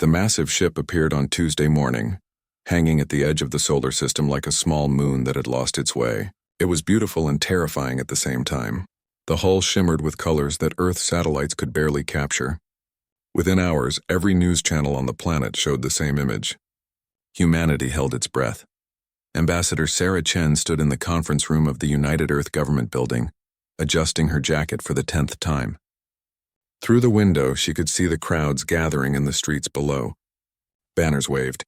The massive ship appeared on Tuesday morning, hanging at the edge of the solar system like a small moon that had lost its way. It was beautiful and terrifying at the same time. The hull shimmered with colors that Earth satellites could barely capture. Within hours, every news channel on the planet showed the same image. Humanity held its breath. Ambassador Sarah Chen stood in the conference room of the United Earth Government Building, adjusting her jacket for the 10th time. Through the window, she could see the crowds gathering in the streets below. Banners waved.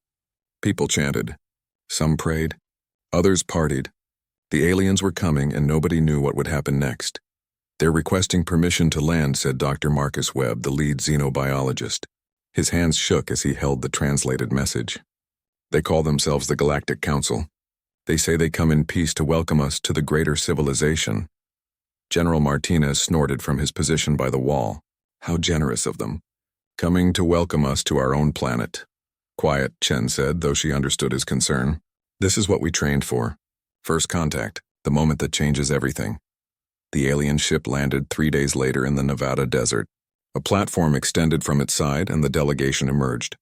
People chanted. Some prayed. Others partied. The aliens were coming, and nobody knew what would happen next. "They're requesting permission to land," said Dr. Marcus Webb, the lead xenobiologist. His hands shook as he held the translated message. "They call themselves the Galactic Consil. They say they come in peace to welcome us to the greater civilization." General Martinez snorted from his position by the wall. "How generous of them. Coming to welcome us to our own planet." "Quiet," Chen said, though she understood his concern. "This is what we trained for. First contact, the moment that changes everything." The alien ship landed 3 days later in the Nevada desert. A platform extended from its side and the delegation emerged.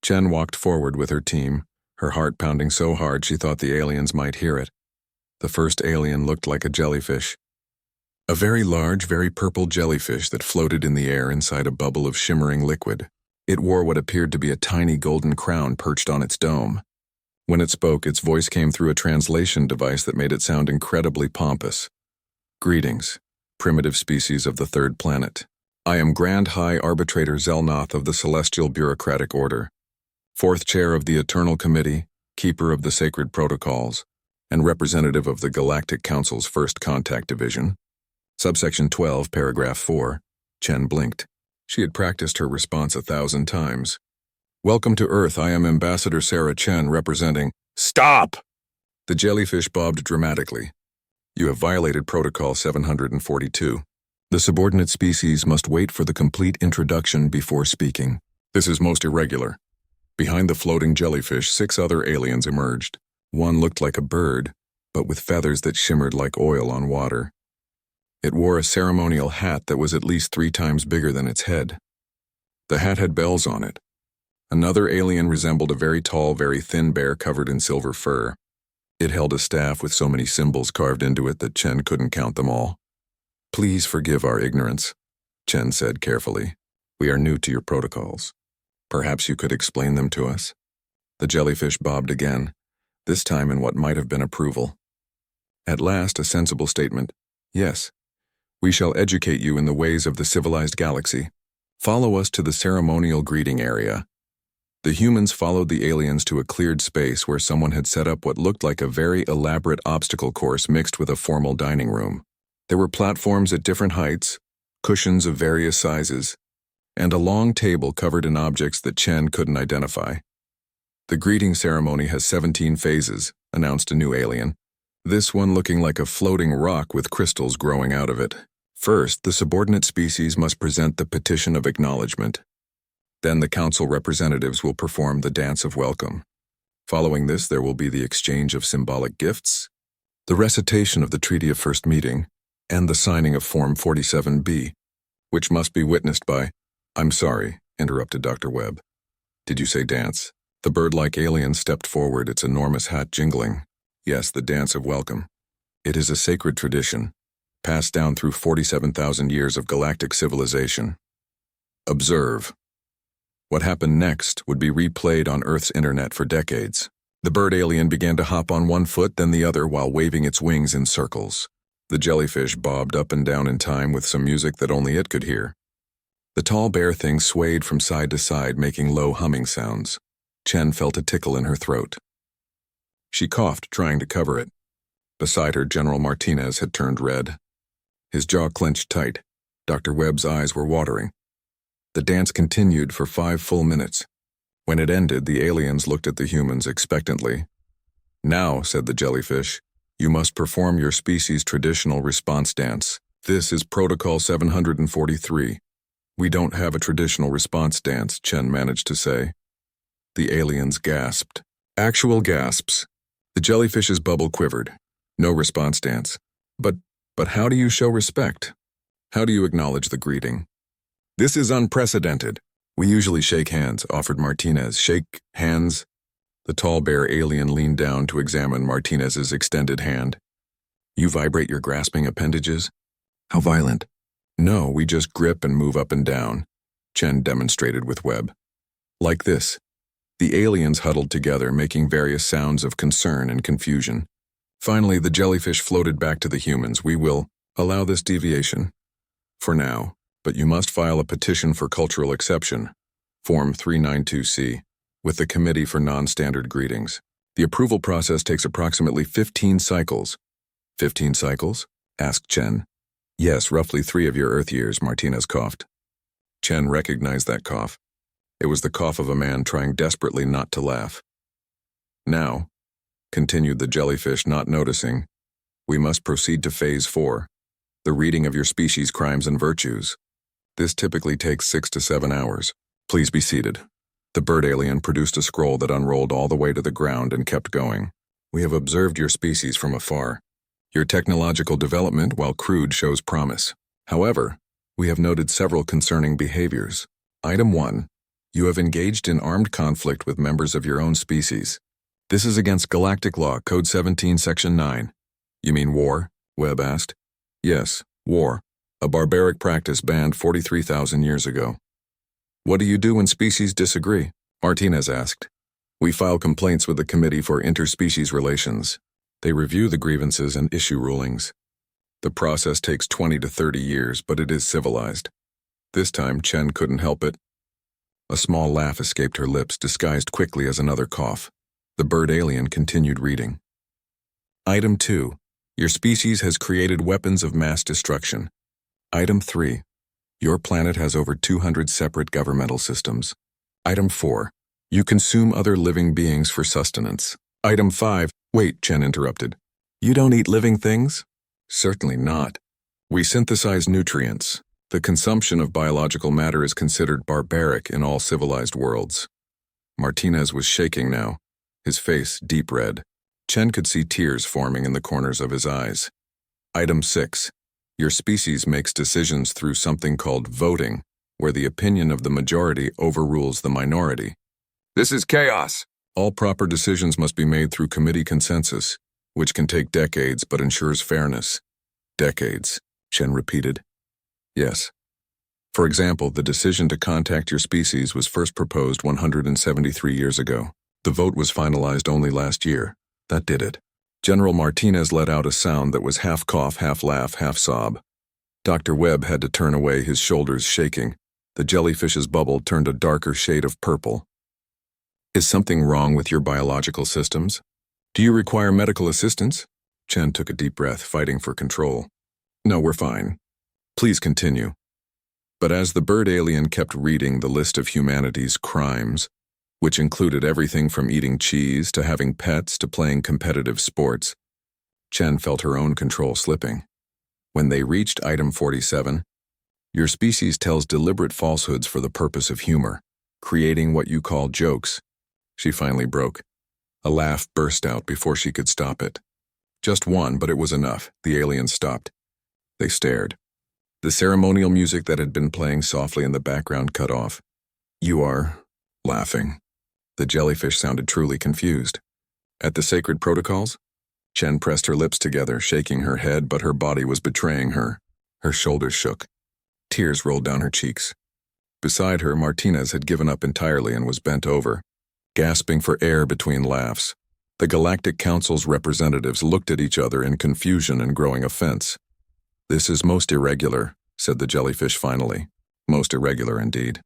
Chen walked forward with her team, her heart pounding so hard she thought the aliens might hear it. The first alien looked like a jellyfish. A very large, very purple jellyfish that floated in the air inside a bubble of shimmering liquid. It wore what appeared to be a tiny golden crown perched on its dome. When it spoke, its voice came through a translation device that made it sound incredibly pompous. "Greetings, primitive species of the third planet. I am Grand High Arbitrator Zelnoth of the Celestial Bureaucratic Order, fourth chair of the Eternal Committee, keeper of the Sacred Protocols, and representative of the Galactic Council's First Contact Division." Subsection 12, paragraph 4. Chen blinked. She had practiced her response 1,000 times. "Welcome to Earth. I am Ambassador Sarah Chen representing—" "Stop!" The jellyfish bobbed dramatically. "You have violated Protocol 742. The subordinate species must wait for the complete introduction before speaking. This is most irregular." Behind the floating jellyfish, 6 other aliens emerged. One looked like a bird, but with feathers that shimmered like oil on water. It wore a ceremonial hat that was at least 3 times bigger than its head. The hat had bells on it. Another alien resembled a very tall, very thin bear covered in silver fur. It held a staff with so many symbols carved into it that Chen couldn't count them all. "Please forgive our ignorance," Chen said carefully. "We are new to your protocols. Perhaps you could explain them to us?" The jellyfish bobbed again, this time in what might have been approval. At last, a sensible statement. "Yes. We shall educate you in the ways of the civilized galaxy. Follow us to the ceremonial greeting area." The humans followed the aliens to a cleared space where someone had set up what looked like a very elaborate obstacle course mixed with a formal dining room. There were platforms at different heights, cushions of various sizes, and a long table covered in objects that Chen couldn't identify. "The greeting ceremony has 17 phases," announced a new alien, this one looking like a floating rock with crystals growing out of it. "First, the subordinate species must present the petition of acknowledgement. Then the council representatives will perform the dance of welcome. Following this, there will be the exchange of symbolic gifts, the recitation of the Treaty of First Meeting, and the signing of Form 47B, which must be witnessed by—" "I'm sorry," interrupted Dr. Webb. "Did you say dance?" The bird-like alien stepped forward, its enormous hat jingling. "Yes, the dance of welcome. It is a sacred tradition, passed down through 47,000 years of galactic civilization. Observe. What happened next would be replayed on Earth's internet for decades." The bird alien began to hop on one foot, then the other, while waving its wings in circles. The jellyfish bobbed up and down in time with some music that only it could hear. The tall bear thing swayed from side to side, making low humming sounds. Chen felt a tickle in her throat. She coughed, trying to cover it. Beside her, General Martinez had turned red. His jaw clenched tight. Dr. Webb's eyes were watering. The dance continued for 5 full minutes. When it ended, the aliens looked at the humans expectantly. "Now," said the jellyfish, "you must perform your species' traditional response dance. This is Protocol 743. "We don't have a traditional response dance," Chen managed to say. The aliens gasped. Actual gasps. The jellyfish's bubble quivered. "No response dance. But how do you show respect? How do you acknowledge the greeting?" "This is unprecedented. We usually shake hands, offered Martinez. Shake hands? The tall bear alien leaned down to examine Martinez's extended hand. You vibrate your grasping appendages? How violent? No, we just grip and move up and down, Chen demonstrated with Webb. Like this. The aliens huddled together, making various sounds of concern and confusion. Finally, the jellyfish floated back to the humans. We will allow this deviation. For now, but you must file a petition for cultural exception, Form 392C, with the Committee for Non-Standard Greetings. The approval process takes approximately 15 cycles. 15 cycles? Asked Chen. Yes, roughly 3 of your Earth years, Martinez coughed. Chen recognized that cough. It was the cough of a man trying desperately not to laugh. Now, continued the jellyfish, not noticing, we must proceed to Phase 4, the reading of your species' crimes and virtues. This typically takes 6 to 7 hours. Please be seated. The bird alien produced a scroll that unrolled all the way to the ground and kept going. We have observed your species from afar. Your technological development, while crude, shows promise. However, we have noted several concerning behaviors. Item 1. You have engaged in armed conflict with members of your own species. This is against Galactic Law, Code 17, Section 9. You mean war? Webb asked. Yes, war. A barbaric practice banned 43,000 years ago. What do you do when species disagree? Martinez asked. We file complaints with the Committee for Interspecies Relations. They review the grievances and issue rulings. The process takes 20 to 30 years, but it is civilized. This time, Chen couldn't help it. A small laugh escaped her lips, disguised quickly as another cough. The bird alien continued reading. Item 2. Your species has created weapons of mass destruction. Item 3. Your planet has over 200 separate governmental systems. Item 4. You consume other living beings for sustenance. Item 5. Wait, Chen interrupted. You don't eat living things? Certainly not. We synthesize nutrients. The consumption of biological matter is considered barbaric in all civilized worlds. Martinez was shaking now, his face deep red. Chen could see tears forming in the corners of his eyes. Item 6. Your species makes decisions through something called voting, where the opinion of the majority overrules the minority. This is chaos. All proper decisions must be made through committee consensus, which can take decades but ensures fairness. Decades, Chen repeated. Yes. For example, the decision to contact your species was first proposed 173 years ago. The vote was finalized only last year. That did it. General Martinez let out a sound that was half cough, half laugh, half sob. Dr. Webb had to turn away, his shoulders shaking. The jellyfish's bubble turned a darker shade of purple. Is something wrong with your biological systems? Do you require medical assistance? Chen took a deep breath, fighting for control. No, we're fine. Please continue. But as the bird alien kept reading the list of humanity's crimes, which included everything from eating cheese to having pets to playing competitive sports, Chen felt her own control slipping. When they reached item 47, your species tells deliberate falsehoods for the purpose of humor, creating what you call jokes. She finally broke. A laugh burst out before she could stop it. Just one, but it was enough. The alien stopped. They stared. The ceremonial music that had been playing softly in the background cut off. You are laughing. The jellyfish sounded truly confused. At the sacred protocols? Chen pressed her lips together, shaking her head, but her body was betraying her. Her shoulders shook. Tears rolled down her cheeks. Beside her, Martinez had given up entirely and was bent over, gasping for air between laughs. The Galactic Council's representatives looked at each other in confusion and growing offense. This is most irregular, said the jellyfish finally. Most irregular indeed.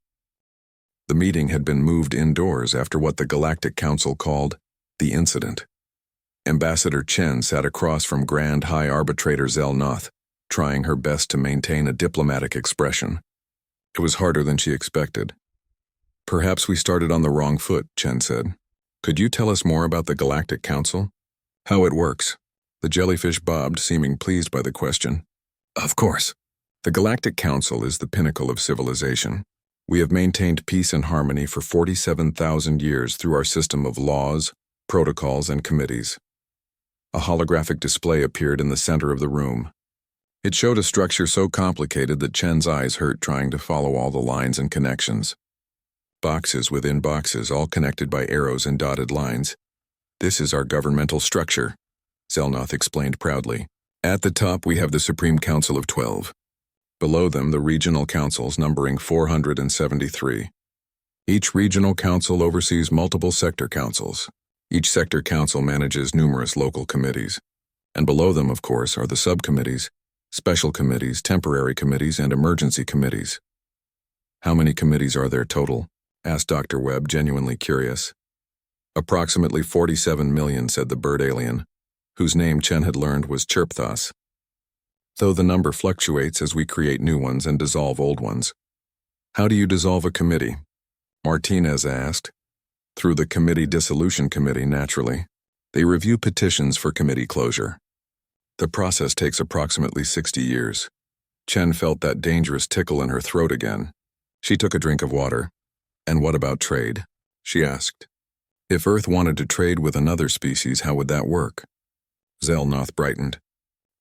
The meeting had been moved indoors after what the Galactic Council called the incident. Ambassador Chen sat across from Grand High Arbitrator Zelnoth, trying her best to maintain a diplomatic expression. It was harder than she expected. Perhaps we started on the wrong foot, Chen said. Could you tell us more about the Galactic Council? How it works? The jellyfish bobbed, seeming pleased by the question. Of course. The Galactic Council is the pinnacle of civilization. We have maintained peace and harmony for 47,000 years through our system of laws, protocols, and committees. A holographic display appeared in the center of the room. It showed a structure so complicated that Chen's eyes hurt trying to follow all the lines and connections. Boxes within boxes, all connected by arrows and dotted lines. This is our governmental structure, Zelnoth explained proudly. At the top we have the Supreme Council of 12. Below them the regional councils numbering 473. Each regional council oversees multiple sector councils. Each sector council manages numerous local committees. And below them, of course, are the subcommittees, special committees, temporary committees, and emergency committees. How many committees are there total? Asked Dr. Webb, genuinely curious. Approximately 47 million, said the bird alien, whose name Chen had learned was Chirpthos. Though the number fluctuates as we create new ones and dissolve old ones. How do you dissolve a committee? Martinez asked. Through the Committee Dissolution Committee, naturally. They review petitions for committee closure. The process takes approximately 60 years. Chen felt that dangerous tickle in her throat again. She took a drink of water. And what about trade? She asked. If Earth wanted to trade with another species, how would that work? Zelnoth brightened.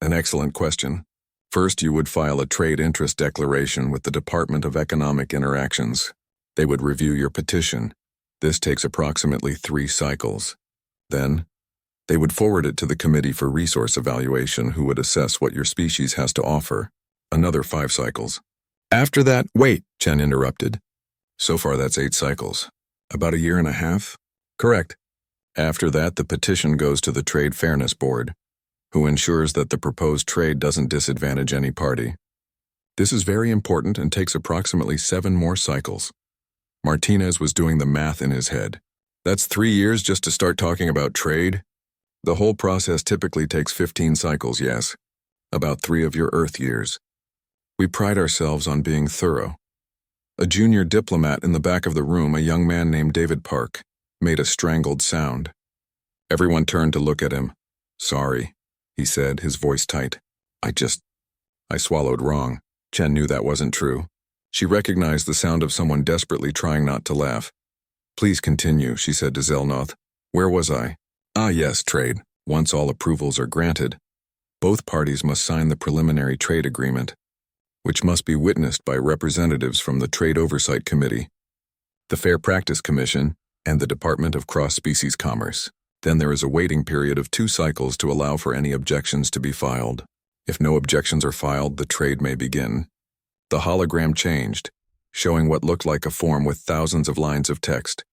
An excellent question. First, you would file a trade interest declaration with the Department of Economic Interactions. They would review your petition. This takes approximately 3 cycles. Then, they would forward it to the Committee for Resource Evaluation, who would assess what your species has to offer. Another 5 cycles. After that, wait, Chen interrupted. So far that's 8 cycles. About a year and a half? Correct. After that, the petition goes to the Trade Fairness Board, who ensures that the proposed trade doesn't disadvantage any party. This is very important and takes approximately 7 more cycles. Martinez was doing the math in his head. That's 3 years just to start talking about trade? The whole process typically takes 15 cycles, yes. About 3 of your Earth years. We pride ourselves on being thorough. A junior diplomat in the back of the room, a young man named David Park, made a strangled sound. Everyone turned to look at him. Sorry, he said, his voice tight. I swallowed wrong. Chen knew that wasn't true. She recognized the sound of someone desperately trying not to laugh. Please continue, she said to Zelnoth. Where was I? Ah yes, trade. Once all approvals are granted, both parties must sign the preliminary trade agreement, which must be witnessed by representatives from the Trade Oversight Committee, the Fair Practice Commission, and the Department of Cross-Species Commerce. Then there is a waiting period of 2 cycles to allow for any objections to be filed. If no objections are filed, the trade may begin. The hologram changed, showing what looked like a form with thousands of lines of text.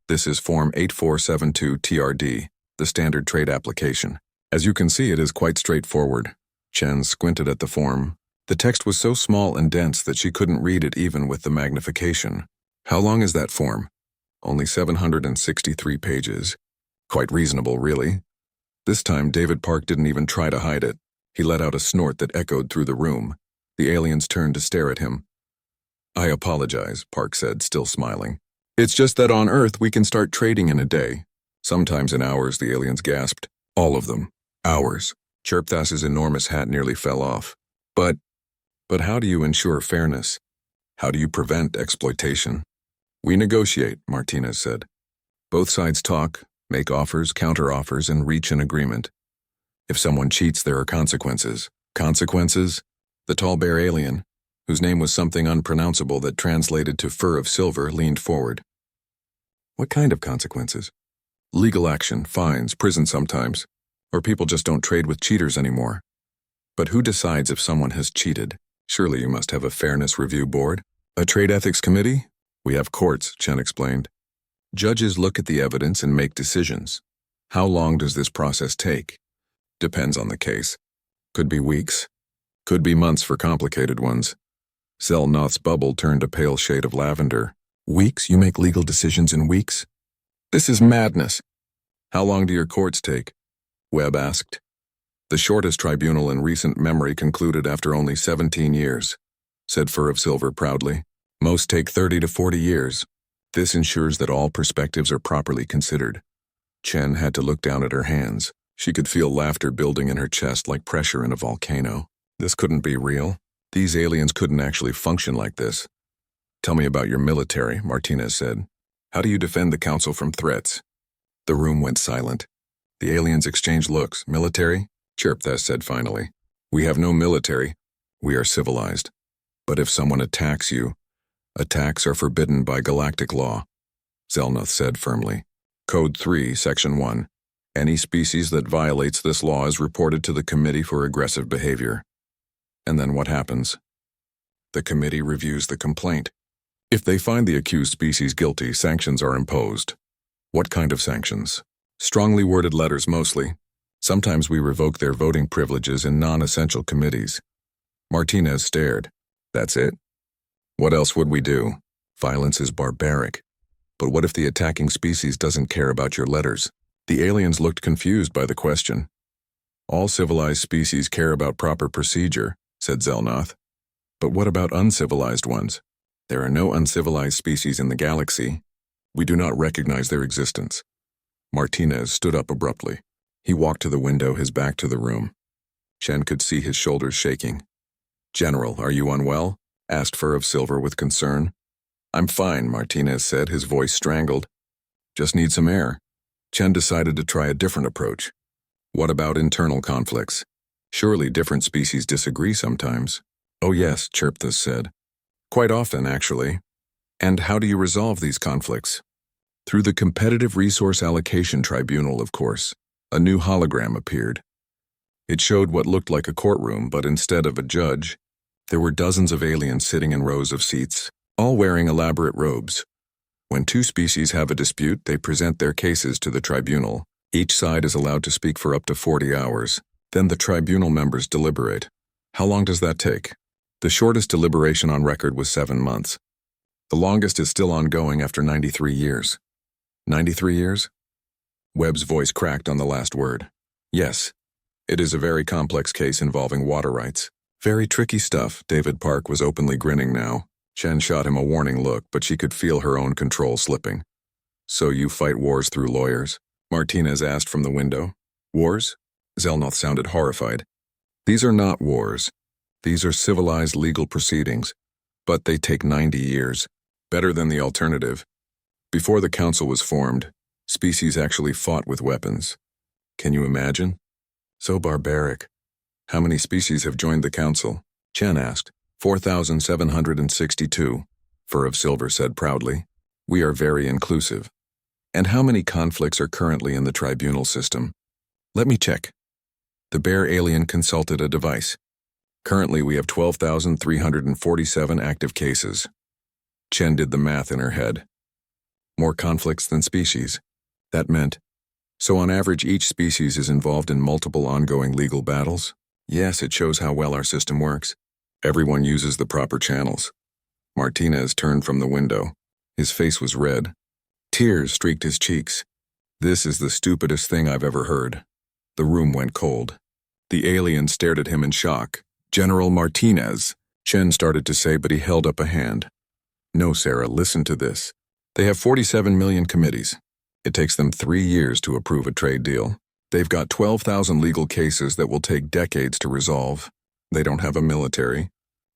This is Form 8472 TRD, the standard trade application. As you can see, it is quite straightforward. Chen squinted at the form. The text was so small and dense that she couldn't read it even with the magnification. How long is that form? Only 763 pages. Quite reasonable, really. This time, David Park didn't even try to hide it. He let out a snort that echoed through the room. The aliens turned to stare at him. I apologize, Park said, still smiling. It's just that on Earth we can start trading in a day. Sometimes in hours, the aliens gasped. All of them. Hours. Chirpthas's enormous hat nearly fell off. But how do you ensure fairness? How do you prevent exploitation? We negotiate, Martinez said. Both sides talk, make offers, counter-offers, and reach an agreement. If someone cheats, there are consequences. Consequences? The tall bear alien, whose name was something unpronounceable that translated to fur of silver, leaned forward. What kind of consequences? Legal action, fines, prison sometimes, or people just don't trade with cheaters anymore. But who decides if someone has cheated? Surely you must have a fairness review board? A trade ethics committee? We have courts, Chen explained. Judges look at the evidence and make decisions. How long does this process take? Depends on the case. Could be weeks. Could be months for complicated ones. Zelnoth's bubble turned a pale shade of lavender. Weeks? You make legal decisions in weeks? This is madness. How long do your courts take? Webb asked. The shortest tribunal in recent memory concluded after only 17 years, said Fur of Silver proudly. Most take 30 to 40 years. This ensures that all perspectives are properly considered. Chen had to look down at her hands. She could feel laughter building in her chest like pressure in a volcano. This couldn't be real. These aliens couldn't actually function like this. Tell me about your military, Martinez said. How do you defend the council from threats? The room went silent. The aliens exchanged looks. Military? Chirpthas said finally. We have no military. We are civilized. But if someone attacks you, Attacks are forbidden by galactic law, Zelnoth said firmly. Code 3, Section 1. Any species that violates this law is reported to the Committee for Aggressive Behavior. And then what happens? The committee reviews the complaint. If they find the accused species guilty, sanctions are imposed. What kind of sanctions? Strongly worded letters mostly. Sometimes we revoke their voting privileges in non-essential committees. Martinez stared. That's it? What else would we do? Violence is barbaric. But what if the attacking species doesn't care about your letters? The aliens looked confused by the question. All civilized species care about proper procedure, said Zelnoth. But what about uncivilized ones? There are no uncivilized species in the galaxy. We do not recognize their existence. Martinez stood up abruptly. He walked to the window, his back to the room. Chen could see his shoulders shaking. General, are you unwell? Asked Fur of Silver with concern. I'm fine, Martinez said, his voice strangled. Just need some air. Chen decided to try a different approach. What about internal conflicts? Surely different species disagree sometimes. Oh yes, Chirpthus said. Quite often, actually. And how do you resolve these conflicts? Through the Competitive Resource Allocation Tribunal, of course. A new hologram appeared. It showed what looked like a courtroom, but instead of a judge, there were dozens of aliens sitting in rows of seats, all wearing elaborate robes. When two species have a dispute, they present their cases to the tribunal. Each side is allowed to speak for up to 40 hours. Then the tribunal members deliberate. How long does that take? The shortest deliberation on record was 7 months. The longest is still ongoing after 93 years. 93 years? Webb's voice cracked on the last word. Yes. It is a very complex case involving water rights. Very tricky stuff. David Park was openly grinning now. Chen shot him a warning look, but she could feel her own control slipping. So you fight wars through lawyers? Martinez asked from the window. Wars? Zelnoth sounded horrified. These are not wars. These are civilized legal proceedings. But they take 90 years. Better than the alternative. Before the council was formed, species actually fought with weapons. Can you imagine? So barbaric. How many species have joined the council? Chen asked. 4,762, Fur of Silver said proudly. We are very inclusive. And how many conflicts are currently in the tribunal system? Let me check. The bear alien consulted a device. Currently we have 12,347 active cases. Chen did the math in her head. More conflicts than species. That meant, so on average each species is involved in multiple ongoing legal battles? Yes, it shows how well our system works. Everyone uses the proper channels. Martinez turned from the window. His face was red. Tears streaked his cheeks. This is the stupidest thing I've ever heard. The room went cold. The alien stared at him in shock. General Martinez, Chen started to say, but he held up a hand. No, Sarah, listen to this. They have 47 million committees. It takes them 3 years to approve a trade deal. They've got 12,000 legal cases that will take decades to resolve. They don't have a military.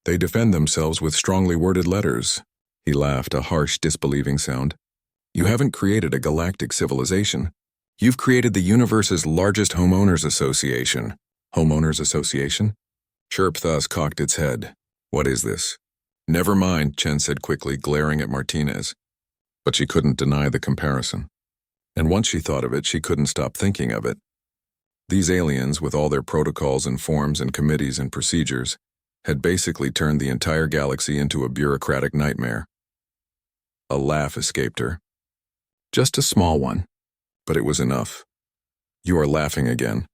They defend themselves with strongly worded letters. He laughed, a harsh, disbelieving sound. You haven't created a galactic civilization. You've created the universe's largest homeowners association. Homeowners association? Chirpthus cocked its head. What is this? Never mind, Chen said quickly, glaring at Martinez. But she couldn't deny the comparison. And once she thought of it, she couldn't stop thinking of it. These aliens, with all their protocols and forms and committees and procedures, had basically turned the entire galaxy into a bureaucratic nightmare. A laugh escaped her. Just a small one, but it was enough. You are laughing again,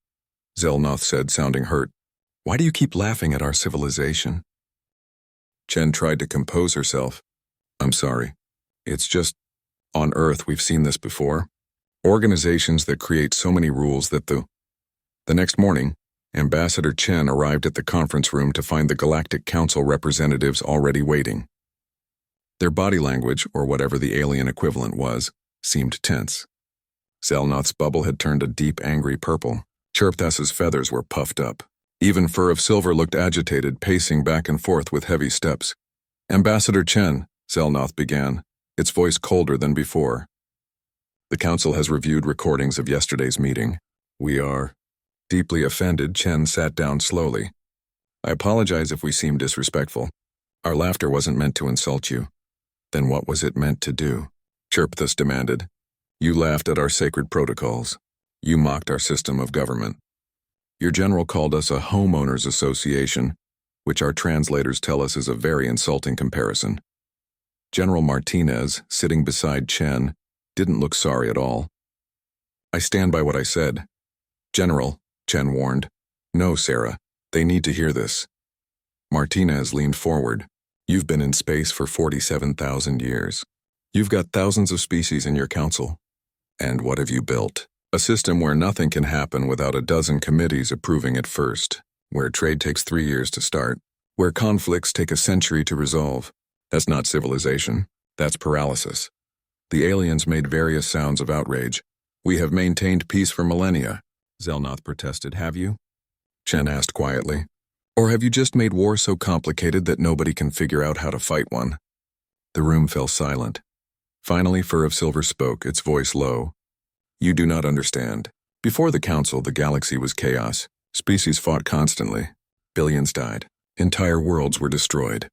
Zelnoth said, sounding hurt. Why do you keep laughing at our civilization? Chen tried to compose herself. I'm sorry. It's just, on Earth we've seen this before. Organizations that create so many rules that the next morning, Ambassador Chen arrived at the conference room to find the Galactic Council representatives already waiting. Their body language, or whatever the alien equivalent was, seemed tense. Zelnoth's bubble had turned a deep, angry purple. Chirpthus's feathers were puffed up. Even Fur of Silver looked agitated, pacing back and forth with heavy steps. Ambassador Chen, Zelnoth began, its voice colder than before. The council has reviewed recordings of yesterday's meeting. We are deeply offended. Chen sat down slowly. I apologize if we seem disrespectful. Our laughter wasn't meant to insult you. Then what was it meant to do? Chirpthus demanded. You laughed at our sacred protocols. You mocked our system of government. Your general called us a homeowners association, which our translators tell us is a very insulting comparison. General Martinez, sitting beside Chen, didn't look sorry at all. I stand by what I said. General, Chen warned. No, Sarah, they need to hear this. Martinez leaned forward. You've been in space for 47,000 years. You've got thousands of species in your council. And what have you built? A system where nothing can happen without a dozen committees approving it first, where trade takes 3 years to start, where conflicts take a century to resolve. That's not civilization, that's paralysis. The aliens made various sounds of outrage. We have maintained peace for millennia, Zelnoth protested. Have you? Chen asked quietly. Or have you just made war so complicated that nobody can figure out how to fight one? The room fell silent. Finally, Fur of Silver spoke, its voice low. You do not understand. Before the council, the galaxy was chaos. Species fought constantly. Billions died. Entire worlds were destroyed.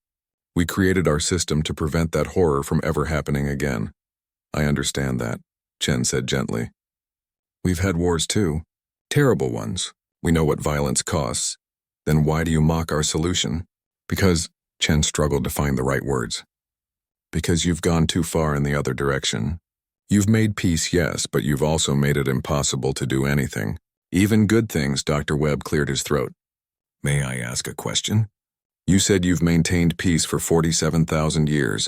We created our system to prevent that horror from ever happening again. I understand that, Chen said gently. We've had wars too. Terrible ones. We know what violence costs. Then why do you mock our solution? Because, Chen struggled to find the right words. Because you've gone too far in the other direction. You've made peace, yes, but you've also made it impossible to do anything. Even good things. Dr. Webb cleared his throat. May I ask a question? You said you've maintained peace for 47,000 years.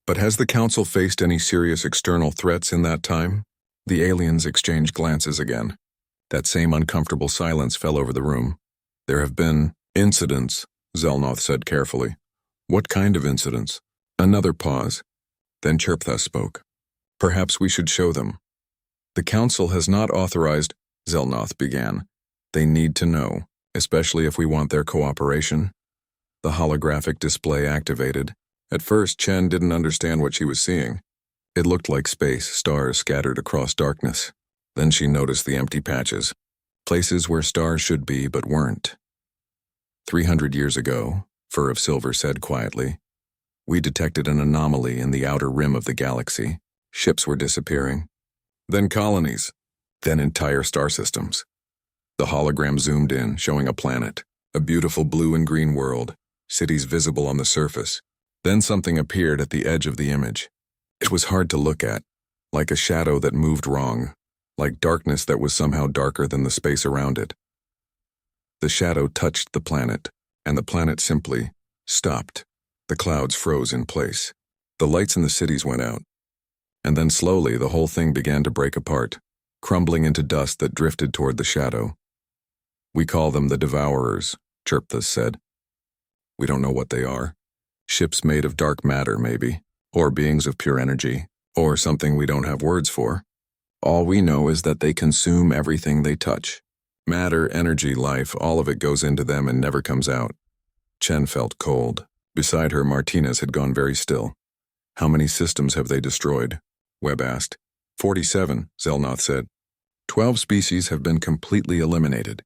But has the Council faced any serious external threats in that time? The aliens exchanged glances again. That same uncomfortable silence fell over the room. There have been incidents, Zelnoth said carefully. What kind of incidents? Another pause. Then Chirpthus spoke. Perhaps we should show them. The Council has not authorized, Zelnoth began. They need to know, especially if we want their cooperation. The holographic display activated. At first, Chen didn't understand what she was seeing. It looked like space, stars scattered across darkness. Then she noticed the empty patches, places where stars should be but weren't. 300 years ago, Fur of Silver said quietly, we detected an anomaly in the outer rim of the galaxy. Ships were disappearing. Then colonies. Then entire star systems. The hologram zoomed in, showing a planet, a beautiful blue and green world, cities visible on the surface. Then something appeared at the edge of the image. It was hard to look at, like a shadow that moved wrong, like darkness that was somehow darker than the space around it. The shadow touched the planet, and the planet simply stopped. The clouds froze in place. The lights in the cities went out. And then slowly the whole thing began to break apart, crumbling into dust that drifted toward the shadow. We call them the Devourers, Chirpthus said. We don't know what they are. Ships made of dark matter, maybe, or beings of pure energy, or something we don't have words for. All we know is that they consume everything they touch. Matter, energy, life, all of it goes into them and never comes out. Chen felt cold. Beside her, Martinez had gone very still. How many systems have they destroyed? Webb asked. 47, Zelnoth said. 12 species have been completely eliminated.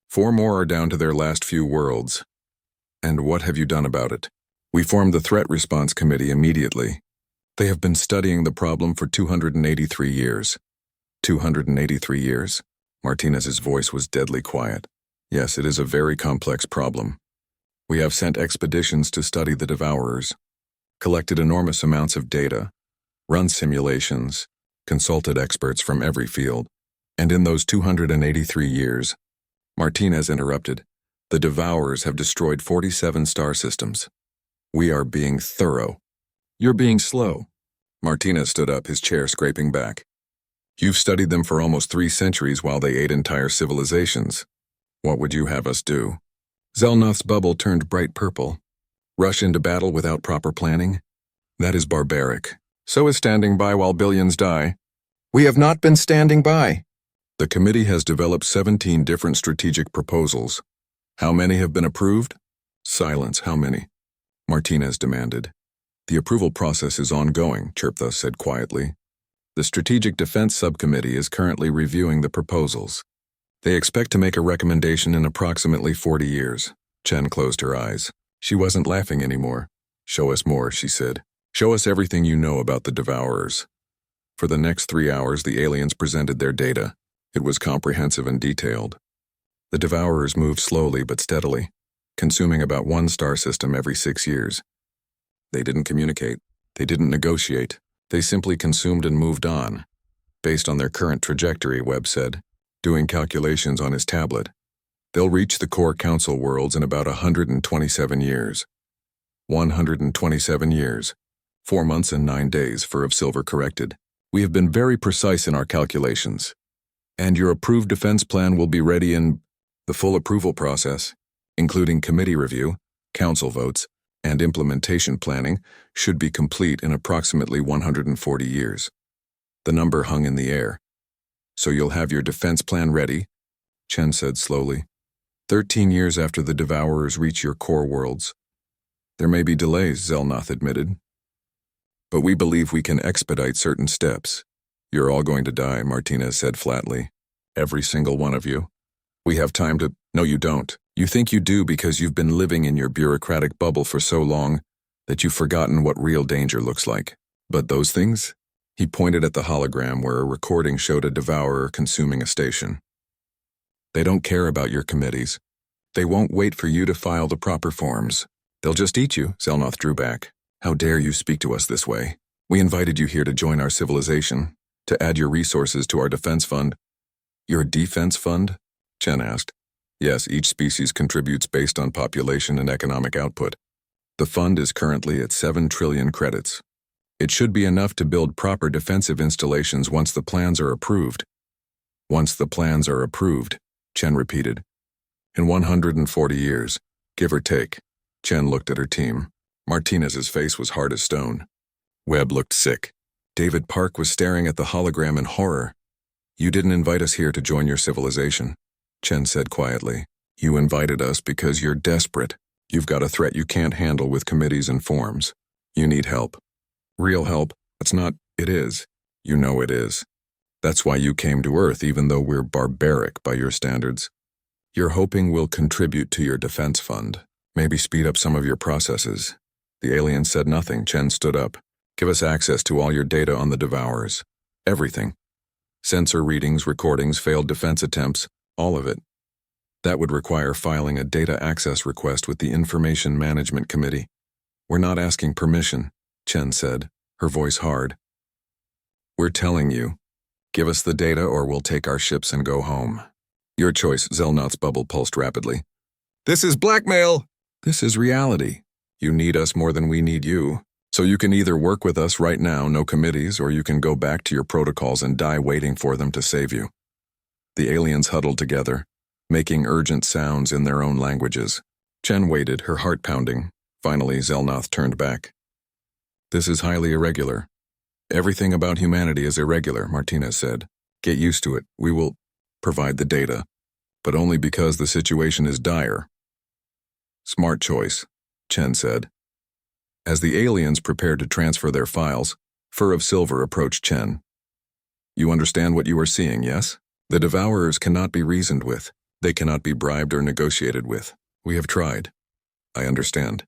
4 more are down to their last few worlds. And what have you done about it? We formed the Threat Response Committee immediately. They have been studying the problem for 283 years. 283 years? Martinez's voice was deadly quiet. Yes, it is a very complex problem. We have sent expeditions to study the Devourers, collected enormous amounts of data, run simulations, consulted experts from every field, and in those 283 years, Martinez interrupted, the Devourers have destroyed 47 star systems. We are being thorough. You're being slow. Martinez stood up, his chair scraping back. You've studied them for almost 3 centuries while they ate entire civilizations. What would you have us do? Zelnoth's bubble turned bright purple. Rush into battle without proper planning? That is barbaric. So is standing by while billions die. We have not been standing by. The committee has developed 17 different strategic proposals. How many have been approved? Silence, how many? Martinez demanded. The approval process is ongoing, Chirpthus said quietly. The Strategic Defense Subcommittee is currently reviewing the proposals. They expect to make a recommendation in approximately 40 years. Chen closed her eyes. She wasn't laughing anymore. Show us more, she said. Show us everything you know about the Devourers. For the next 3 hours, the aliens presented their data. It was comprehensive and detailed. The Devourers moved slowly but steadily, consuming about one star system every 6 years. They didn't communicate. They didn't negotiate. They simply consumed and moved on, based on their current trajectory, Webb said, doing calculations on his tablet. They'll reach the core council worlds in about 127 years. 127 years. 4 months and 9 days, Fur of Silver corrected. We have been very precise in our calculations. And your approved defense plan will be ready in the full approval process, including committee review, council votes, and implementation planning, should be complete in approximately 140 years. The number hung in the air. So you'll have your defense plan ready, Chen said slowly. 13 years after the Devourers reach your core worlds. There may be delays, Zelnoth admitted. But we believe we can expedite certain steps. You're all going to die, Martinez said flatly. Every single one of you. We have time to— No, you don't. You think you do because you've been living in your bureaucratic bubble for so long that you've forgotten what real danger looks like. But those things? He pointed at the hologram where a recording showed a devourer consuming a station. They don't care about your committees. They won't wait for you to file the proper forms. They'll just eat you, Zelnoth drew back. How dare you speak to us this way? We invited you here to join our civilization, to add your resources to our defense fund. Your defense fund? Chen asked. Yes, each species contributes based on population and economic output. The fund is currently at 7 trillion credits. It should be enough to build proper defensive installations once the plans are approved. Once the plans are approved, Chen repeated. In 140 years, give or take. Chen looked at her team. Martinez's face was hard as stone. Webb looked sick. David Park was staring at the hologram in horror. You didn't invite us here to join your civilization, Chen said quietly. You invited us because you're desperate. You've got a threat you can't handle with committees and forms. You need help. Real help? It's not— It is. You know it is. That's why you came to Earth, even though we're barbaric by your standards. You're hoping we'll contribute to your defense fund. Maybe speed up some of your processes. The alien said nothing. Chen stood up. Give us access to all your data on the Devourers. Everything. Sensor readings, recordings, failed defense attempts, all of it. That would require filing a data access request with the Information Management Committee. We're not asking permission, Chen said, her voice hard. We're telling you. Give us the data or we'll take our ships and go home. Your choice, Zelnoth's bubble pulsed rapidly. This is blackmail! This is reality. You need us more than we need you. So you can either work with us right now, no committees, or you can go back to your protocols and die waiting for them to save you. The aliens huddled together, making urgent sounds in their own languages. Chen waited, her heart pounding. Finally, Zelnoth turned back. This is highly irregular. Everything about humanity is irregular, Martinez said. Get used to it. We will provide the data, but only because the situation is dire. Smart choice, Chen said. As the aliens prepared to transfer their files, Fur of Silver approached Chen. You understand what you are seeing, yes? The Devourers cannot be reasoned with. They cannot be bribed or negotiated with. We have tried. I understand.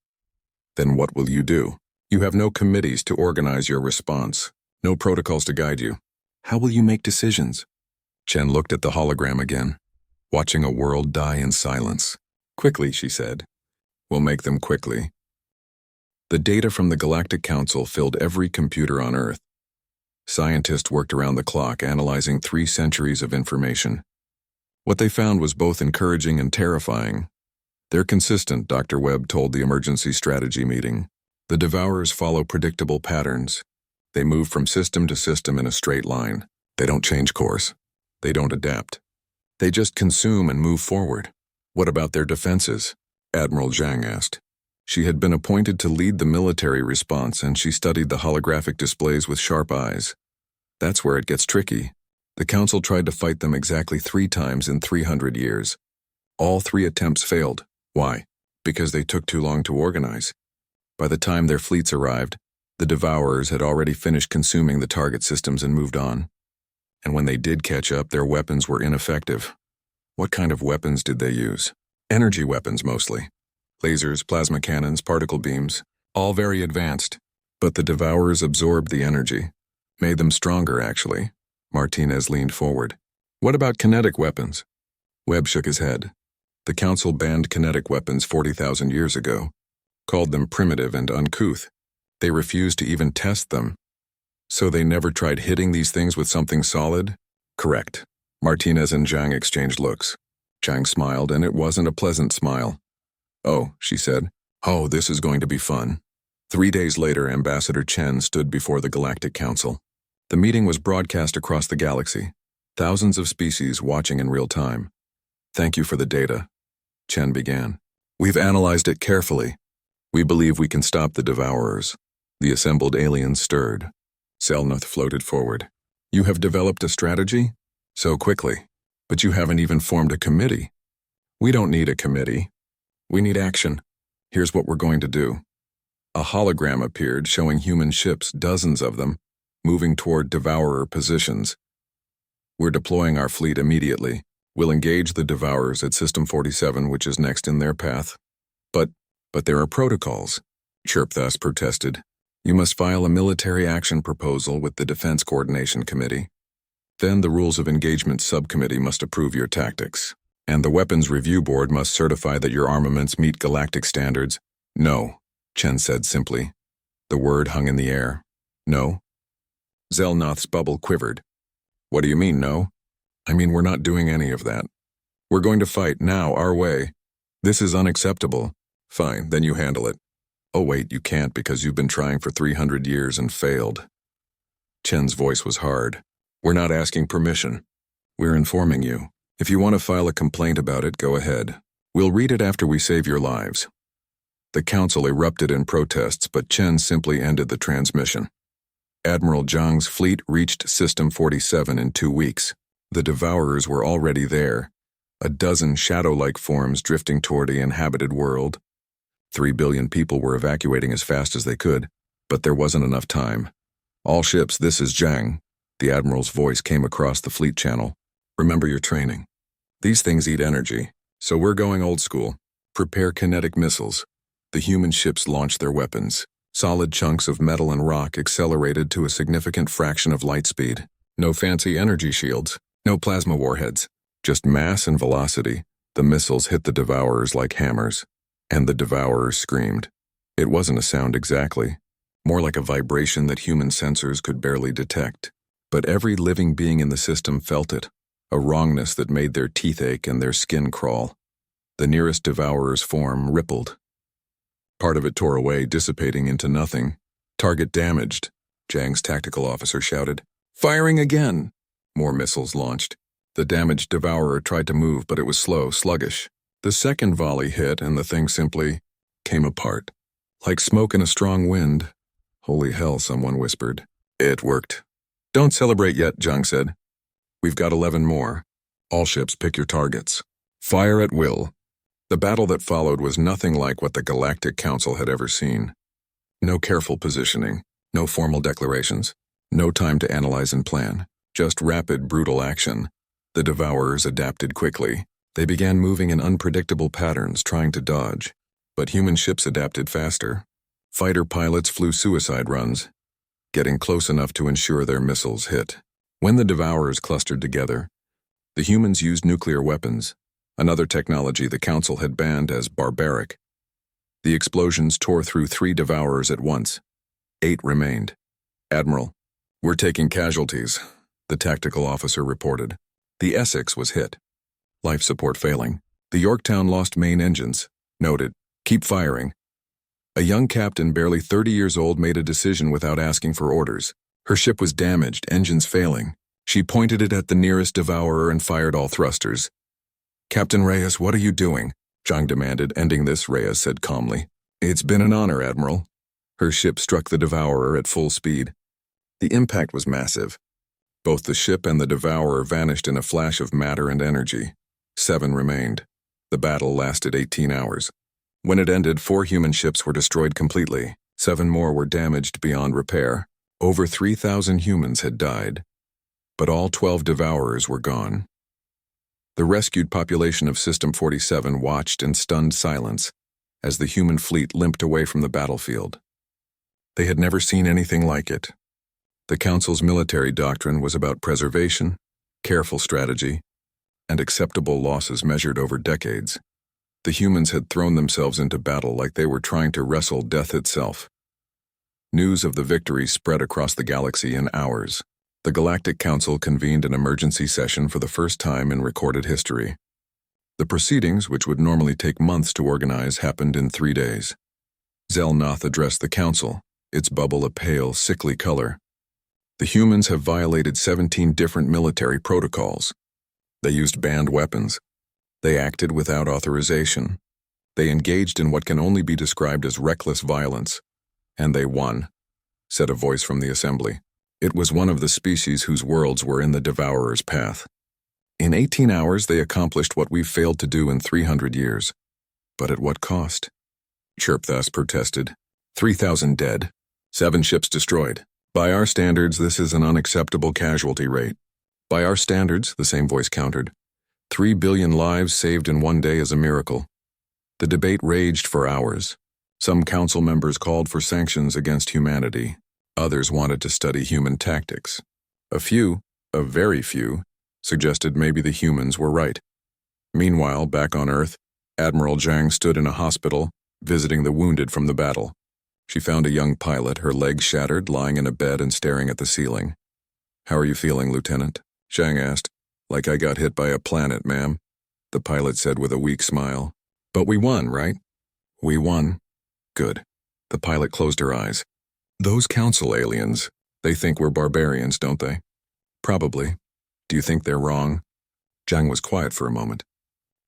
Then what will you do? You have no committees to organize your response, no protocols to guide you. How will you make decisions? Chen looked at the hologram again, watching a world die in silence. Quickly, she said. We'll make them quickly. The data from the Galactic Consil filled every computer on Earth. Scientists worked around the clock analyzing 3 centuries of information. What they found was both encouraging and terrifying. They're consistent, Dr. Webb told the emergency strategy meeting. The Devourers follow predictable patterns. They move from system to system in a straight line. They don't change course. They don't adapt. They just consume and move forward. What about their defenses? Admiral Zhang asked. She had been appointed to lead the military response, and she studied the holographic displays with sharp eyes. That's where it gets tricky. The Council tried to fight them exactly 3 times in 300 years. All 3 attempts failed. Why? Because they took too long to organize. By the time their fleets arrived, the Devourers had already finished consuming the target systems and moved on. And when they did catch up, their weapons were ineffective. What kind of weapons did they use? Energy weapons, mostly. Lasers, plasma cannons, particle beams, all very advanced. But the Devourers absorbed the energy. Made them stronger, actually. Martinez leaned forward. What about kinetic weapons? Webb shook his head. The Council banned kinetic weapons 40,000 years ago. Called them primitive and uncouth. They refused to even test them. So they never tried hitting these things with something solid? Correct. Martinez and Zhang exchanged looks. Zhang smiled, and it wasn't a pleasant smile. Oh, she said. Oh, this is going to be fun. 3 days later, Ambassador Chen stood before the Galactic Council. The meeting was broadcast across the galaxy. Thousands of species watching in real time. Thank you for the data. Chen began. We've analyzed it carefully. We believe we can stop the Devourers. The assembled aliens stirred. Selnoth floated forward. You have developed a strategy? So quickly. But you haven't even formed a committee. We don't need a committee. We need action. Here's what we're going to do. A hologram appeared showing human ships, dozens of them, moving toward Devourer positions. We're deploying our fleet immediately. We'll engage the Devourers at System 47, which is next in their path. But there are protocols, Chirpthas protested. You must file a military action proposal with the Defense Coordination Committee. Then the Rules of Engagement Subcommittee must approve your tactics. And the Weapons Review Board must certify that your armaments meet galactic standards. No, Chen said simply. The word hung in the air. No? Zelnoth's bubble quivered. What do you mean, no? I mean, we're not doing any of that. We're going to fight now, our way. This is unacceptable. Fine, then you handle it. Oh wait, you can't because you've been trying for 300 years and failed. Chen's voice was hard. We're not asking permission. We're informing you. If you want to file a complaint about it, go ahead. We'll read it after we save your lives. The council erupted in protests, but Chen simply ended the transmission. Admiral Zhang's fleet reached System 47 in 2 weeks. The Devourers were already there. A dozen shadow-like forms drifting toward the inhabited world. 3 billion people were evacuating as fast as they could, but there wasn't enough time. All ships, this is Zhang. The Admiral's voice came across the fleet channel. Remember your training. These things eat energy, so we're going old school. Prepare kinetic missiles. The human ships launched their weapons. Solid chunks of metal and rock accelerated to a significant fraction of light speed. No fancy energy shields, no plasma warheads. Just mass and velocity. The missiles hit the Devourers like hammers. And the Devourers screamed. It wasn't a sound exactly. More like a vibration that human sensors could barely detect. But every living being in the system felt it. A wrongness that made their teeth ache and their skin crawl. The nearest Devourer's form rippled. Part of it tore away, dissipating into nothing. Target damaged, Zhang's tactical officer shouted. Firing again! More missiles launched. The damaged Devourer tried to move, but it was slow, sluggish. The second volley hit, and the thing simply came apart. Like smoke in a strong wind. Holy hell, someone whispered. It worked. Don't celebrate yet, Zhang said. We've got 11 more. All ships, pick your targets. Fire at will. The battle that followed was nothing like what the Galactic Council had ever seen. No careful positioning, no formal declarations, no time to analyze and plan, just rapid, brutal action. The Devourers adapted quickly. They began moving in unpredictable patterns, trying to dodge. But human ships adapted faster. Fighter pilots flew suicide runs, getting close enough to ensure their missiles hit. When the Devourers clustered together, the humans used nuclear weapons, another technology the Council had banned as barbaric. The explosions tore through 3 Devourers at once. 8 remained. Admiral, we're taking casualties, the tactical officer reported. The Essex was hit. Life support failing. The Yorktown lost main engines. Noted. Keep firing. A young captain, barely 30 years old, made a decision without asking for orders. Her ship was damaged, engines failing. She pointed it at the nearest Devourer and fired all thrusters. Captain Reyes, what are you doing? Zhang demanded. Ending this, Reyes said calmly. It's been an honor, Admiral. Her ship struck the Devourer at full speed. The impact was massive. Both the ship and the Devourer vanished in a flash of matter and energy. 7 remained. The battle lasted 18 hours. When it ended, 4 human ships were destroyed completely. 7 more were damaged beyond repair. Over 3,000 humans had died. But all 12 Devourers were gone. The rescued population of System 47 watched in stunned silence as the human fleet limped away from the battlefield. They had never seen anything like it. The Council's military doctrine was about preservation, careful strategy, and acceptable losses measured over decades. The humans had thrown themselves into battle like they were trying to wrestle death itself. News of the victory spread across the galaxy in hours. The Galactic Council convened an emergency session for the first time in recorded history. The proceedings, which would normally take months to organize, happened in 3 days. Zelnoth addressed the Council, its bubble a pale, sickly color. The humans have violated 17 different military protocols. They used banned weapons. They acted without authorization. They engaged in what can only be described as reckless violence. And they won, said a voice from the assembly. It was one of the species whose worlds were in the Devourer's path. In 18 hours, they accomplished what we've failed to do in 300 years. But at what cost? Chirpthas protested. 3,000 dead. 7 ships destroyed. By our standards, this is an unacceptable casualty rate. By our standards, the same voice countered. 3 billion lives saved in 1 day is a miracle. The debate raged for hours. Some council members called for sanctions against humanity. Others wanted to study human tactics. A few, a very few, suggested maybe the humans were right. Meanwhile, back on Earth, Admiral Zhang stood in a hospital, visiting the wounded from the battle. She found a young pilot, her legs shattered, lying in a bed and staring at the ceiling. "How are you feeling, Lieutenant?" Zhang asked. "Like I got hit by a planet, ma'am," the pilot said with a weak smile. "But we won, right?" "We won." "Good." The pilot closed her eyes. "Those council aliens, they think we're barbarians, don't they?" "Probably. Do you think they're wrong?" Zhang was quiet for a moment.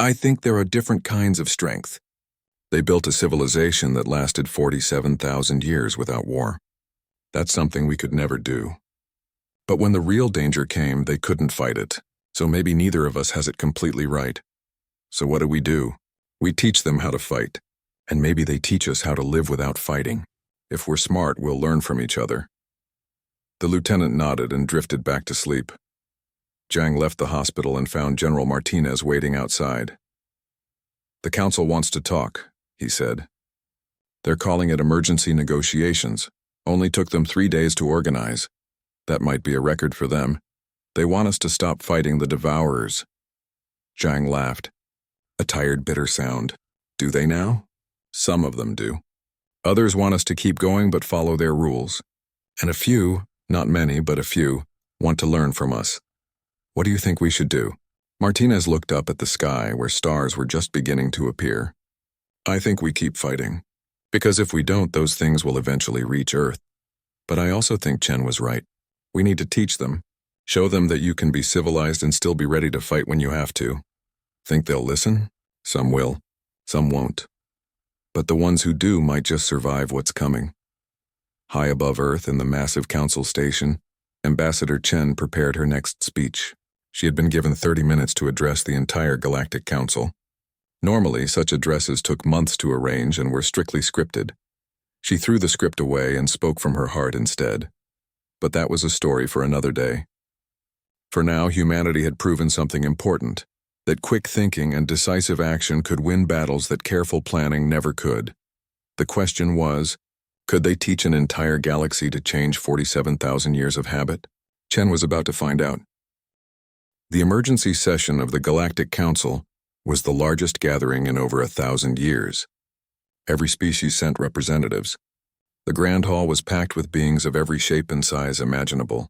"I think there are different kinds of strength. They built a civilization that lasted 47,000 years without war. That's something we could never do. But when the real danger came, they couldn't fight it, so maybe neither of us has it completely right. So what do? We teach them how to fight, and maybe they teach us how to live without fighting. If we're smart, we'll learn from each other." The lieutenant nodded and drifted back to sleep. Zhang left the hospital and found General Martinez waiting outside. "The council wants to talk," he said. "They're calling it emergency negotiations. Only took them 3 days to organize. That might be a record for them. They want us to stop fighting the Devourers." Zhang laughed. A tired, bitter sound. "Do they now?" "Some of them do. Others want us to keep going but follow their rules. And a few, not many, but a few, want to learn from us. What do you think we should do?" Martinez looked up at the sky where stars were just beginning to appear. "I think we keep fighting. Because if we don't, those things will eventually reach Earth. But I also think Chen was right. We need to teach them. Show them that you can be civilized and still be ready to fight when you have to. Think they'll listen? Some will. Some won't. But the ones who do might just survive what's coming." High above Earth in the massive council station, Ambassador Chen prepared her next speech. She had been given 30 minutes to address the entire Galactic Council. Normally, such addresses took months to arrange and were strictly scripted. She threw the script away and spoke from her heart instead. But that was a story for another day. For now, humanity had proven something important, that quick thinking and decisive action could win battles that careful planning never could. The question was, could they teach an entire galaxy to change 47,000 years of habit? Chen was about to find out. The emergency session of the Galactic Council was the largest gathering in over 1,000 years. Every species sent representatives. The grand hall was packed with beings of every shape and size imaginable.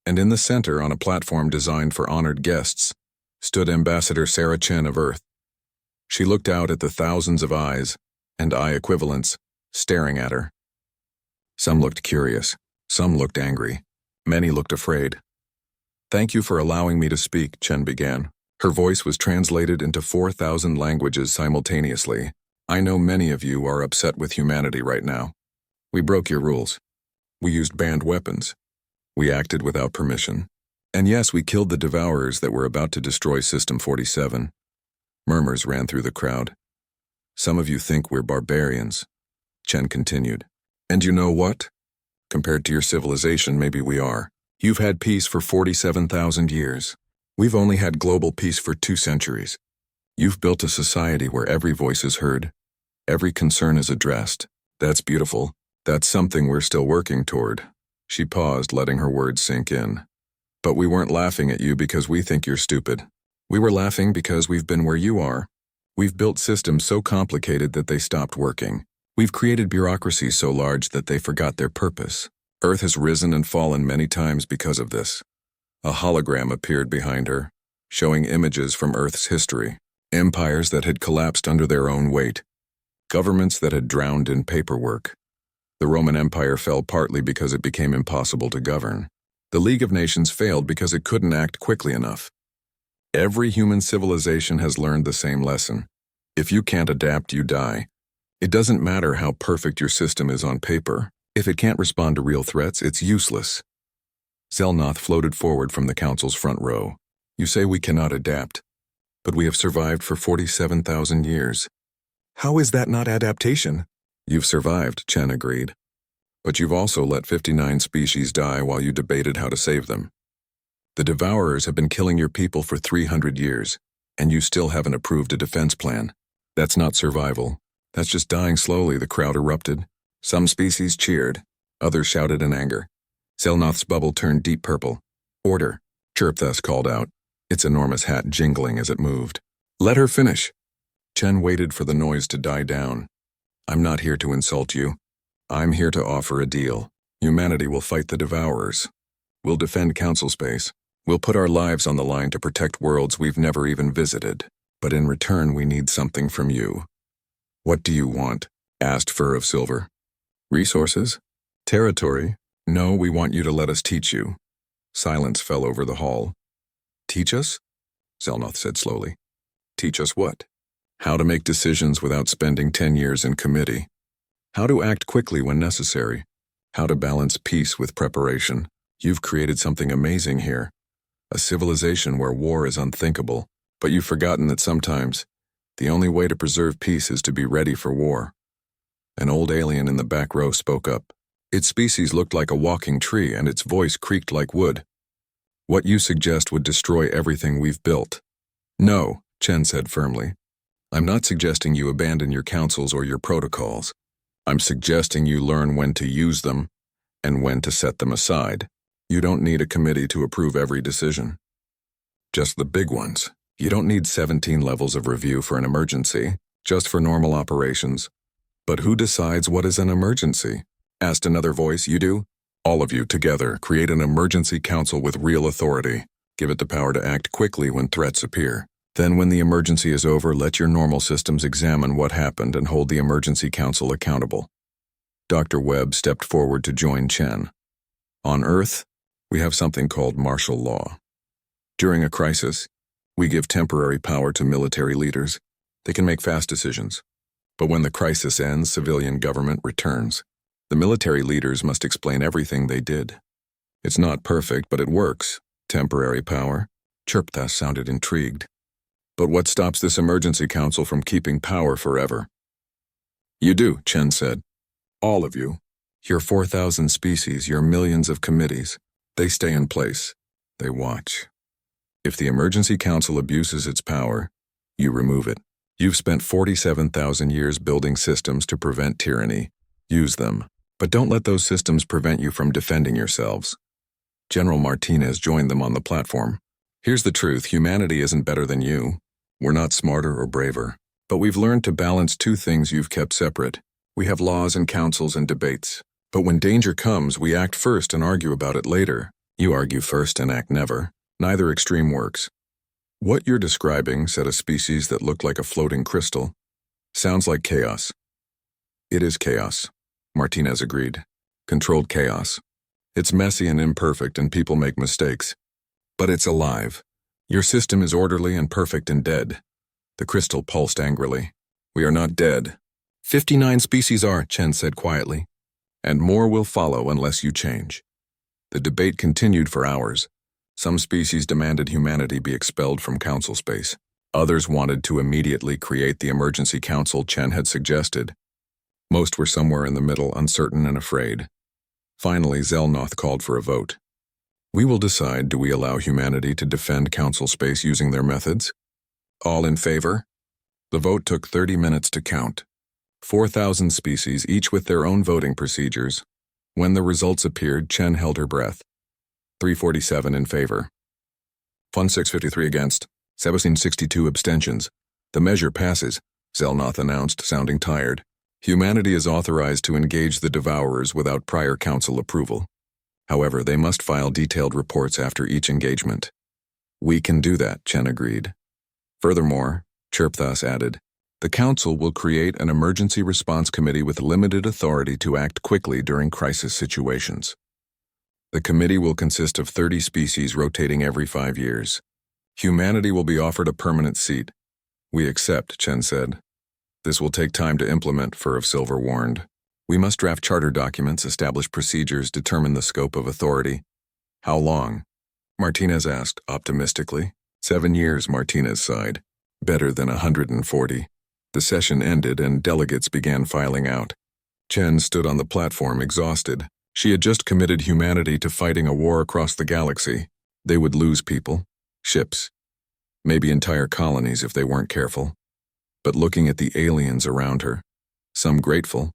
And in the center, on a platform designed for honored guests, stood Ambassador Sarah Chen of Earth. She looked out at the thousands of eyes, and eye equivalents, staring at her. Some looked curious, some looked angry, many looked afraid. "Thank you for allowing me to speak," Chen began. Her voice was translated into 4,000 languages simultaneously. "I know many of you are upset with humanity right now. We broke your rules. We used banned weapons. We acted without permission. And yes, we killed the Devourers that were about to destroy System 47. Murmurs ran through the crowd. Some of you think we're barbarians," Chen continued. "And you know what? Compared to your civilization, maybe we are. You've had peace for 47,000 years. We've only had global peace for 2 centuries. You've built a society where every voice is heard, every concern is addressed. That's beautiful. That's something we're still working toward. She paused, letting her words sink in. But we weren't laughing at you because we think you're stupid. We were laughing because we've been where you are. We've built systems so complicated that they stopped working. We've created bureaucracies so large that they forgot their purpose. Earth has risen and fallen many times because of this. A hologram appeared behind her, showing images from Earth's history. Empires that had collapsed under their own weight. Governments that had drowned in paperwork. The Roman Empire fell partly because it became impossible to govern. The League of Nations failed because it couldn't act quickly enough. Every human civilization has learned the same lesson. If you can't adapt, you die. It doesn't matter how perfect your system is on paper. If it can't respond to real threats, it's useless. Zelnoth floated forward from the council's front row. You say we cannot adapt, but we have survived for 47,000 years. How is that not adaptation? You've survived, Chen agreed. But you've also let 59 species die while you debated how to save them. The Devourers have been killing your people for 300 years, and you still haven't approved a defense plan. That's not survival. That's just dying slowly, the crowd erupted. Some species cheered, others shouted in anger. Zelnoth's bubble turned deep purple. Order, Chirpthus called out, its enormous hat jingling as it moved. Let her finish. Chen waited for the noise to die down. I'm not here to insult you. I'm here to offer a deal. Humanity will fight the Devourers. We'll defend Council Space. We'll put our lives on the line to protect worlds we've never even visited. But in return, we need something from you. What do you want? Asked Fur of Silver. Resources? Territory? No, we want you to let us teach you. Silence fell over the hall. Teach us? Zelnoth said slowly. Teach us what? How to make decisions without spending 10 years in committee. How to act quickly when necessary. How to balance peace with preparation. You've created something amazing here. A civilization where war is unthinkable, but you've forgotten that sometimes the only way to preserve peace is to be ready for war. An old alien in the back row spoke up. Its species looked like a walking tree and its voice creaked like wood. What you suggest would destroy everything we've built. No, Chen said firmly. I'm not suggesting you abandon your councils or your protocols. I'm suggesting you learn when to use them and when to set them aside. You don't need a committee to approve every decision. Just the big ones. You don't need 17 levels of review for an emergency, just for normal operations. But who decides what is an emergency? Asked another voice. You do? All of you together create an emergency council with real authority. Give it the power to act quickly when threats appear. Then when the emergency is over, let your normal systems examine what happened and hold the emergency council accountable. Dr. Webb stepped forward to join Chen. On Earth, we have something called martial law. During a crisis, we give temporary power to military leaders. They can make fast decisions. But when the crisis ends, civilian government returns. The military leaders must explain everything they did. It's not perfect, but it works. Temporary power. Chirpthus sounded intrigued. But what stops this emergency council from keeping power forever? You do, Chen said. All of you. Your 4,000 species, your millions of committees. They stay in place. They watch. If the emergency council abuses its power, you remove it. You've spent 47,000 years building systems to prevent tyranny. Use them. But don't let those systems prevent you from defending yourselves. General Martinez joined them on the platform. Here's the truth, humanity isn't better than you. We're not smarter or braver. But we've learned to balance two things you've kept separate. We have laws and councils and debates. But when danger comes, we act first and argue about it later. You argue first and act never. Neither extreme works. What you're describing, said a species that looked like a floating crystal, sounds like chaos. It is chaos, Martinez agreed. Controlled chaos. It's messy and imperfect and people make mistakes. But it's alive. Your system is orderly and perfect and dead. The crystal pulsed angrily. We are not dead. 59 species are, Chen said quietly. And more will follow unless you change. The debate continued for hours. Some species demanded humanity be expelled from council space. Others wanted to immediately create the emergency council Chen had suggested. Most were somewhere in the middle, uncertain and afraid. Finally, Zelnoth called for a vote. We will decide, do we allow humanity to defend council space using their methods? All in favor? The vote took 30 minutes to count. 4,000 species, each with their own voting procedures. When the results appeared, Chen held her breath. 347 in favor. 1653 against. 1762 abstentions. The measure passes, Zelnoth announced, sounding tired. Humanity is authorized to engage the Devourers without prior council approval. However, they must file detailed reports after each engagement. We can do that, Chen agreed. Furthermore, Chirpthas added, the council will create an emergency response committee with limited authority to act quickly during crisis situations. The committee will consist of 30 species rotating every 5 years. Humanity will be offered a permanent seat. We accept, Chen said. This will take time to implement, Fur of Silver warned. We must draft charter documents, establish procedures, determine the scope of authority. How long? Martinez asked, optimistically. 7 years, Martinez sighed. Better than 140. The session ended and delegates began filing out. Chen stood on the platform, exhausted. She had just committed humanity to fighting a war across the galaxy. They would lose people, ships, maybe entire colonies if they weren't careful. But looking at the aliens around her, some grateful,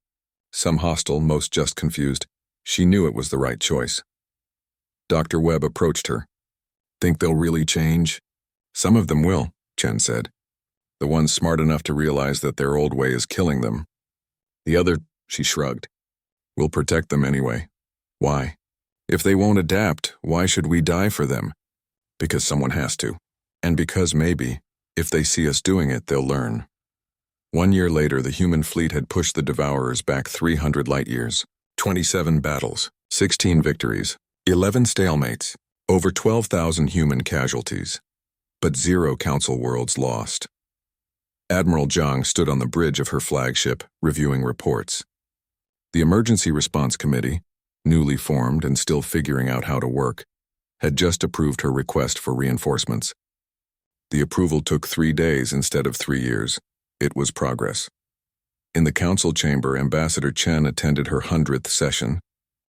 some hostile, most just confused, she knew it was the right choice. Dr. Webb approached her. Think they'll really change? Some of them will, Chen said. The ones smart enough to realize that their old way is killing them. The other, she shrugged. We'll protect them anyway. Why? If they won't adapt, why should we die for them? Because someone has to. And because maybe, if they see us doing it, they'll learn. 1 year later, the human fleet had pushed the Devourers back 300 light-years. 27 battles, 16 victories, 11 stalemates, over 12,000 human casualties. But 0 council worlds lost. Admiral Zhang stood on the bridge of her flagship, reviewing reports. The Emergency Response Committee, newly formed and still figuring out how to work, had just approved her request for reinforcements. The approval took 3 days instead of 3 years. It was progress. In the council chamber, Ambassador Chen attended her 100th session.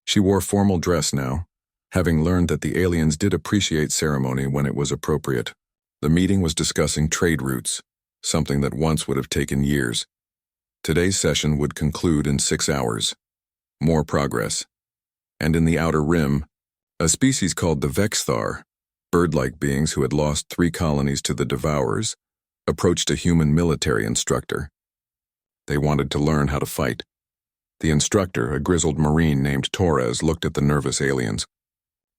She wore formal dress now, having learned that the aliens did appreciate ceremony when it was appropriate. The meeting was discussing trade routes, something that once would have taken years. Today's session would conclude in 6 hours. More progress. And in the outer rim, a species called the Vexthar, bird-like beings who had lost 3 colonies to the Devourers, approached a human military instructor. They wanted to learn how to fight. The instructor, a grizzled Marine named Torres, looked at the nervous aliens.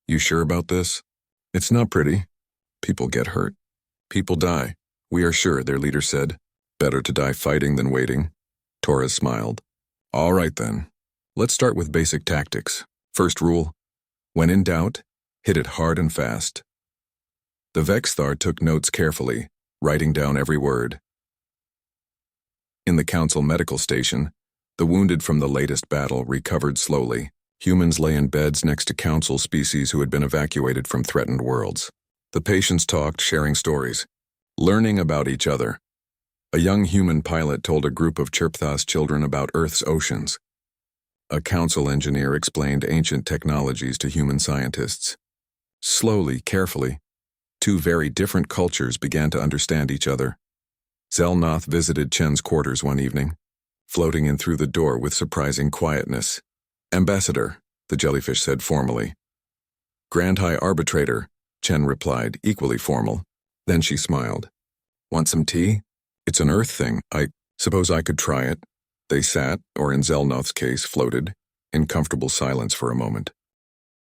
You sure about this? It's not pretty. People get hurt. People die. We are sure, their leader said. Better to die fighting than waiting. Torres smiled. All right then. Let's start with basic tactics. First rule, when in doubt, hit it hard and fast. The Vexthar took notes carefully, writing down every word. In the council medical station, the wounded from the latest battle recovered slowly. Humans lay in beds next to council species who had been evacuated from threatened worlds. The patients talked, sharing stories, learning about each other. A young human pilot told a group of Chirpthas children about Earth's oceans. A council engineer explained ancient technologies to human scientists. Slowly, carefully, 2 very different cultures began to understand each other. Zelnoth visited Chen's quarters one evening, floating in through the door with surprising quietness. Ambassador, the jellyfish said formally. Grand High Arbitrator, Chen replied, equally formal. Then she smiled. Want some tea? It's an Earth thing. I suppose I could try it. They sat, or in Zelnoth's case, floated, in comfortable silence for a moment.